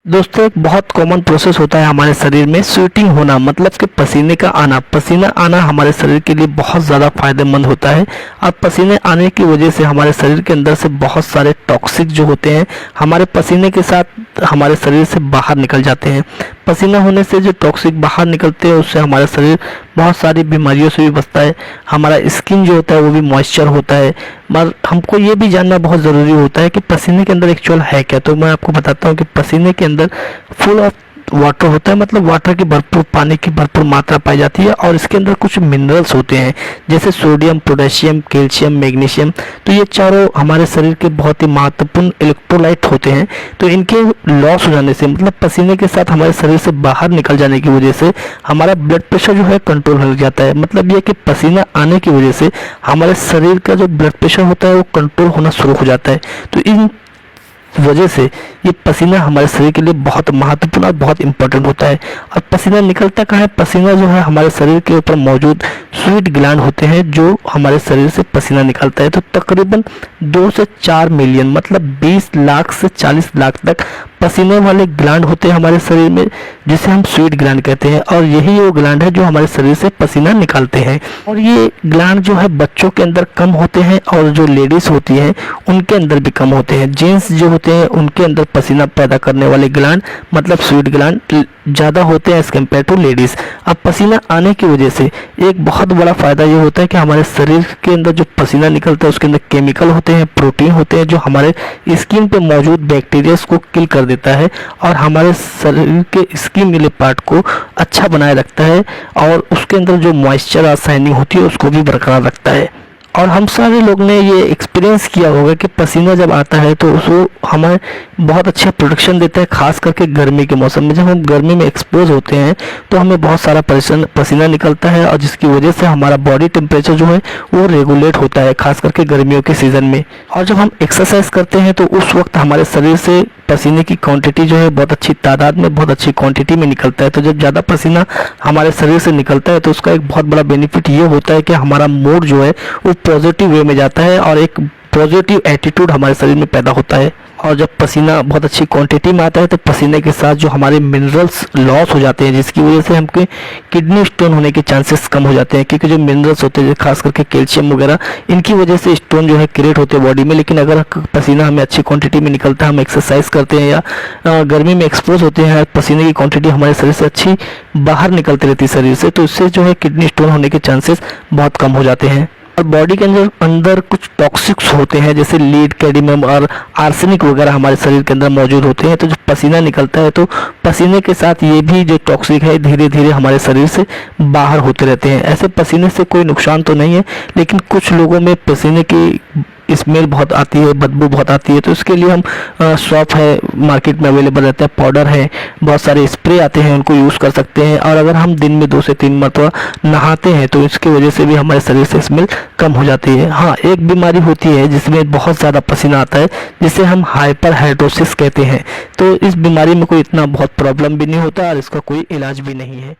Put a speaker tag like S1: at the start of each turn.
S1: दोस्तों एक बहुत कॉमन प्रोसेस होता है हमारे शरीर में स्वेटिंग होना, मतलब कि पसीने का आना। पसीना आना हमारे शरीर के लिए बहुत ज़्यादा फायदेमंद होता है और पसीने आने की वजह से हमारे शरीर के अंदर से बहुत सारे टॉक्सिक जो होते हैं हमारे पसीने के साथ हमारे शरीर से बाहर निकल जाते हैं। पसीना होने से जो टॉक्सिक बाहर निकलते हैं उससे हमारा शरीर बहुत सारी बीमारियों से भी बचता है। हमारा स्किन जो होता है वो भी मॉइस्चर होता है। मगर हमको ये भी जानना बहुत ज़रूरी होता है कि पसीने के अंदर एक्चुअल है क्या। तो मैं आपको बताता हूँ कि पसीने के अंदर फुल ऑफ वाटर होता है, मतलब वाटर की भरपूर, पानी की भरपूर मात्रा पाई जाती है और इसके अंदर कुछ मिनरल्स होते हैं जैसे सोडियम, पोटेशियम, कैल्शियम, मैग्नीशियम। तो ये चारों हमारे शरीर के बहुत ही महत्वपूर्ण इलेक्ट्रोलाइट होते हैं। तो इनके लॉस हो जाने से, मतलब पसीने के साथ हमारे शरीर से बाहर निकल जाने की वजह से हमारा ब्लड प्रेशर जो है कंट्रोल हो जाता है। मतलब ये कि पसीना आने की वजह से हमारे शरीर का जो ब्लड प्रेशर होता है वो कंट्रोल होना शुरू हो जाता है। तो इन वजह से ये पसीना हमारे शरीर के लिए बहुत महत्वपूर्ण और बहुत इंपॉर्टेंट होता है। और पसीना निकलता कहाँ है? पसीना जो है हमारे शरीर के ऊपर मौजूद स्वीट ग्लैंड होते हैं जो हमारे शरीर से पसीना निकलता है। तो तकरीबन 2 से 4 मिलियन, मतलब 20 लाख से 40 लाख तक पसीने वाले ग्लैंड होते हैं हमारे शरीर में, जिसे हम स्वीट ग्लैंड कहते हैं। और यही वो ग्लैंड है जो हमारे शरीर से पसीना निकालते हैं। और ये ग्लैंड जो है बच्चों के अंदर कम होते हैं और जो लेडीज होती हैं उनके अंदर भी कम होते हैं। जेंट्स जो होते हैं उनके अंदर पसीना पैदा करने वाले ग्लैंड, मतलब स्वीट ग्लैंड, ज़्यादा होते हैं एज कम्पेयर टू लेडीज़। अब पसीना आने की वजह से एक बहुत बड़ा फ़ायदा ये होता है कि हमारे शरीर के अंदर जो पसीना निकलता है उसके अंदर केमिकल होते हैं, प्रोटीन होते हैं जो हमारे स्किन पे मौजूद बैक्टीरिया को किल कर देता है और हमारे शरीर के स्किन वाले पार्ट को अच्छा बनाए रखता है और उसके अंदर जो मॉइस्चर और शाइनिंग होती है उसको भी बरकरार रखता है। और हम सारे लोग ने ये एक्सपीरियंस किया होगा कि पसीना जब आता है तो उसको हमें बहुत अच्छा प्रोटेक्शन देता है, खास करके गर्मी के मौसम में। जब हम गर्मी में एक्सपोज होते हैं तो हमें बहुत सारा पसीना निकलता है और जिसकी वजह से हमारा बॉडी टेम्परेचर जो है वो रेगुलेट होता है, खास करके गर्मियों के सीज़न में। और जब हम एक्सरसाइज करते हैं तो उस वक्त हमारे शरीर से पसीने की क्वांटिटी जो है बहुत अच्छी तादाद में, बहुत अच्छी क्वांटिटी में निकलता है। तो जब ज़्यादा पसीना हमारे शरीर से निकलता है तो उसका एक बहुत बड़ा बेनिफिट ये होता है कि हमारा मूड जो है वो पॉजिटिव वे में जाता है और एक पॉजिटिव एटीट्यूड हमारे शरीर में पैदा होता है। और जब पसीना बहुत अच्छी क्वांटिटी में आता है तो पसीने के साथ जो हमारे मिनरल्स लॉस हो जाते हैं, जिसकी वजह से हमके किडनी स्टोन होने के चांसेस कम हो जाते हैं। क्योंकि जो मिनरल्स होते हैं खास करके कैल्शियम वगैरह, इनकी वजह से स्टोन जो है क्रिएट होते हैं बॉडी में। लेकिन अगर पसीना हमें अच्छी क्वांटिटी में निकलता है, हम एक्सरसाइज करते हैं या गर्मी में एक्सपोज होते हैं, पसीने की क्वांटिटी हमारे शरीर से अच्छी बाहर निकलती रहती है शरीर से, तो इससे जो है किडनी स्टोन होने के चांसेस बहुत कम हो जाते हैं। और बॉडी के अंदर कुछ टॉक्सिक्स होते हैं जैसे लीड, कैडमियम और आर्सेनिक वगैरह हमारे शरीर के अंदर मौजूद होते हैं। तो जब पसीना निकलता है तो पसीने के साथ ये भी जो टॉक्सिक है धीरे धीरे हमारे शरीर से बाहर होते रहते हैं। ऐसे पसीने से कोई नुकसान तो नहीं है, लेकिन कुछ लोगों में पसीने की स्मेल बहुत आती है, बदबू बहुत आती है। तो इसके लिए हम सॉप है, मार्केट में अवेलेबल रहता है, पाउडर है, बहुत सारे स्प्रे आते हैं, उनको यूज़ कर सकते हैं। और अगर हम दिन में 2 से 3 मरतबा नहाते हैं तो इसकी वजह से भी हमारे शरीर से स्मेल कम हो जाती है। हाँ, एक बीमारी होती है जिसमें बहुत ज़्यादा पसीना आता है, जिसे हम हाइपर हाइड्रोसिस कहते हैं। तो इस बीमारी में कोई इतना बहुत प्रॉब्लम भी नहीं होता और इसका कोई इलाज भी नहीं है।